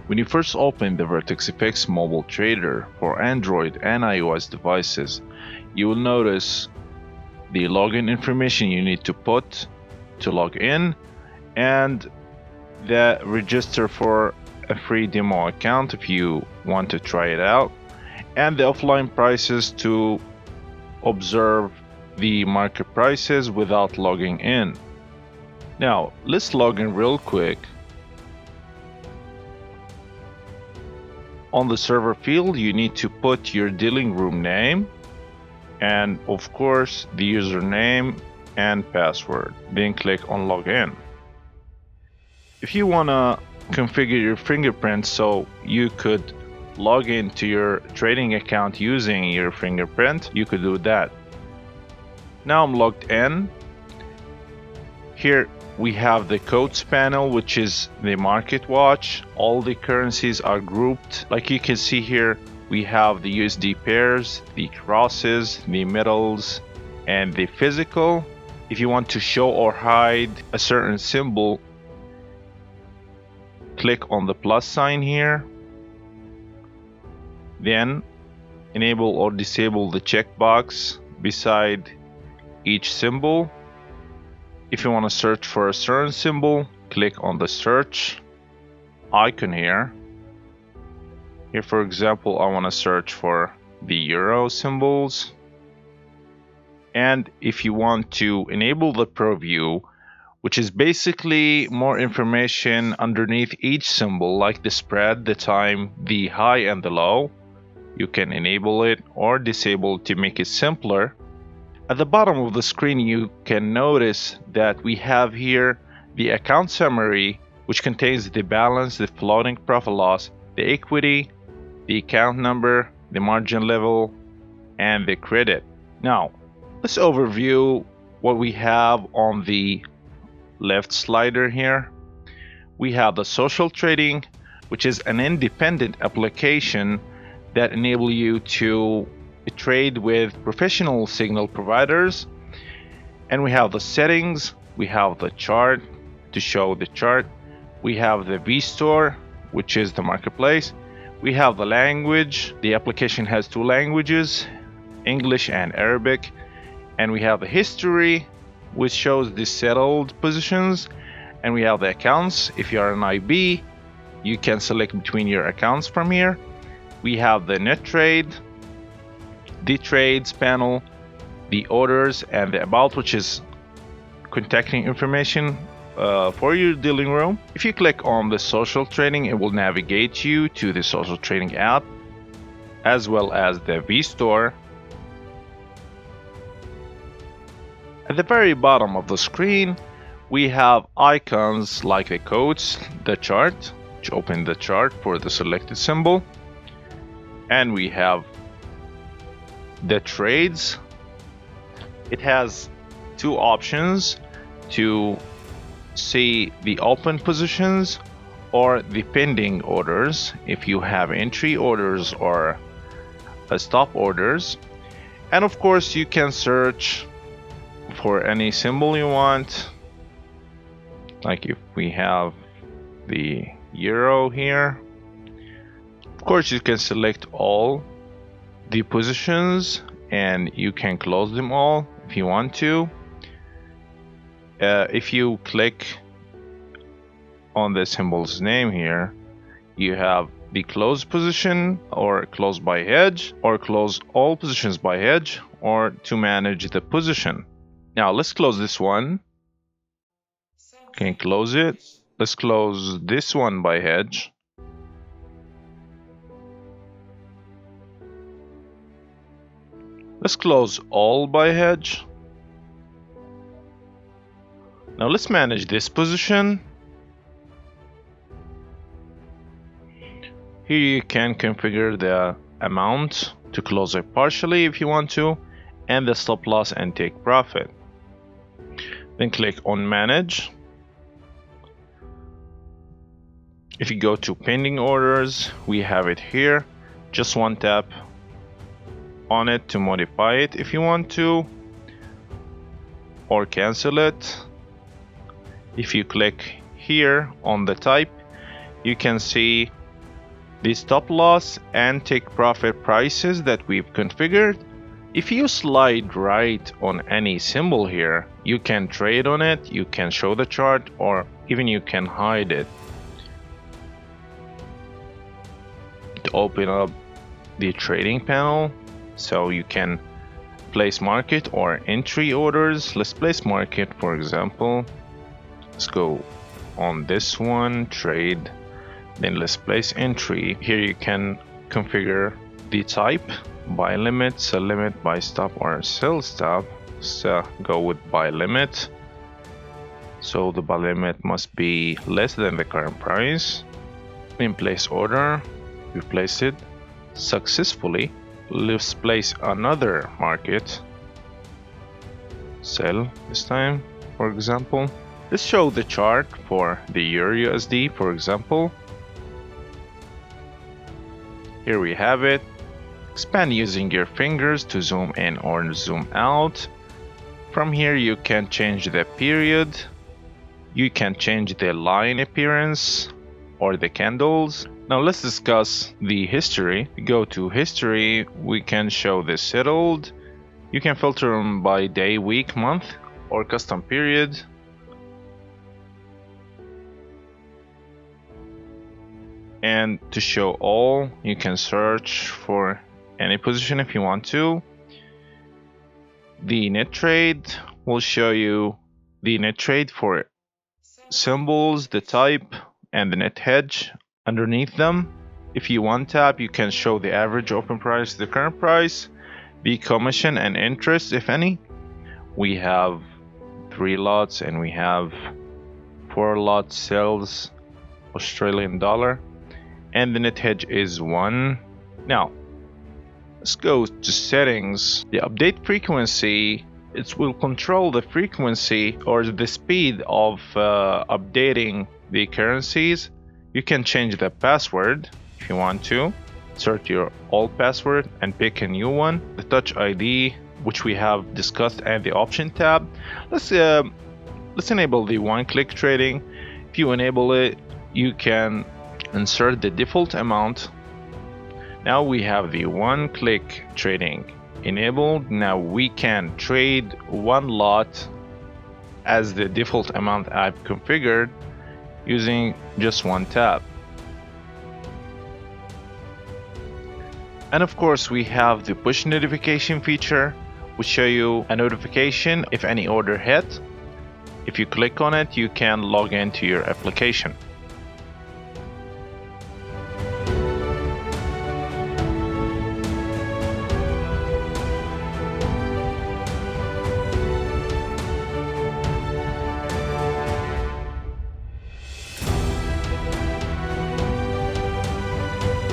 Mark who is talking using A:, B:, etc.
A: When you first open the VertexFX mobile trader for Android and iOS devices, you will notice the login information you need to put to log in and the register for a free demo account if you want to try it out, and the offline prices to observe the market prices without logging in. Now let's log in real quick. On the server field, you need to put your dealing room name and of course the username and password, then click on login. If you want to configure your fingerprint so you could log into your trading account using your fingerprint, you could do that. Now I'm logged in. Here we have the codes panel, which is the market watch. All the currencies are grouped. Like you can see here, we have the USD pairs, the crosses, the metals, and the physical. If you want to show or hide a certain symbol, click on the plus sign here. Then enable or disable the checkbox beside each symbol. If you want to search for a certain symbol, click on the search icon here. Here, for example, I want to search for the euro symbols. And if you want to enable the preview, which is basically more information underneath each symbol, like the spread, the time, the high and the low, you can enable it or disable it to make it simpler. At the bottom of the screen, you can notice that we have here the account summary, which contains the balance, the floating profit loss, the equity, the account number, the margin level, and the credit. Now, let's overview what we have on the left slider here. We have the social trading, which is an independent application that enable you to trade with professional signal providers. And we have the settings, we have the chart to show the chart, we have the VStore, which is the marketplace, we have the language. The application has two languages, English and Arabic, and we have the history, which shows the settled positions, and we have the accounts. If you are an IB, you can select between your accounts from here. We have the net trade, the trades panel, the orders, and the about, which is contacting information for your dealing room. If you click on the social trading, it will navigate you to the social trading app as well as the VStore. At the very bottom of the screen, we have icons like the codes, the chart, which open the chart for the selected symbol, and we have the trades. It has two options to see the open positions or the pending orders if you have entry orders or stop orders. And of course, you can search for any symbol you want. Like if we have the euro here, of course you can select all the positions and you can close them all if you want to. If you click on the symbol's name here, you have the close position or close by hedge or close all positions by hedge or to manage the position. Now let's close this one. Can close it. Let's close this one by hedge. Let's close all by hedge. Now let's manage this position. Here you can configure the amount to close it partially if you want to, and the stop loss and take profit. Then click on manage. If you go to pending orders, we have it here. Just one tap on it to modify it if you want to, or cancel it. If you click here on the type, you can see the stop loss and take profit prices that we've configured. If you slide right on any symbol here, you can trade on it, you can show the chart, or even you can hide it. To open up the trading panel, so you can place market or entry orders. Let's place market, for example. Let's go on this one, trade. Then let's place entry. Here you can configure the type, buy limit, sell limit, buy stop, or sell stop. So go with buy limit. So the buy limit must be less than the current price. Then place order. We placed it successfully. Let's place another market. Sell this time, for example. Let's show the chart for the Euro USD, for example. Here we have it. Expand using your fingers to zoom in or zoom out. From here you can change the period. You can change the line appearance or the candles. Now let's discuss the history. Go to history, we can show the settled. You can filter them by day, week, month, or custom period. And to show all, you can search for any position if you want to. The net trade will show you the net trade for symbols, the type, and the net hedge underneath them. If you want tab, you can show the average open price, the current price, the commission and interest, if any. We have 3 lots and we have 4 lot sales Australian dollar, and the net hedge is 1. Now let's go to settings. The update frequency, it will control the frequency or the speed of updating the currencies. You can change the password if you want to. Insert your old password and pick a new one. The touch ID, which we have discussed, and the option tab. Let's enable the one-click trading. If you enable it, you can insert the default amount. Now we have the one-click trading enabled. Now we can trade 1 lot as the default amount I've configured using just 1 tap. And of course we have the push notification feature, which show you a notification if any order hit. If you click on it, you can log into your application.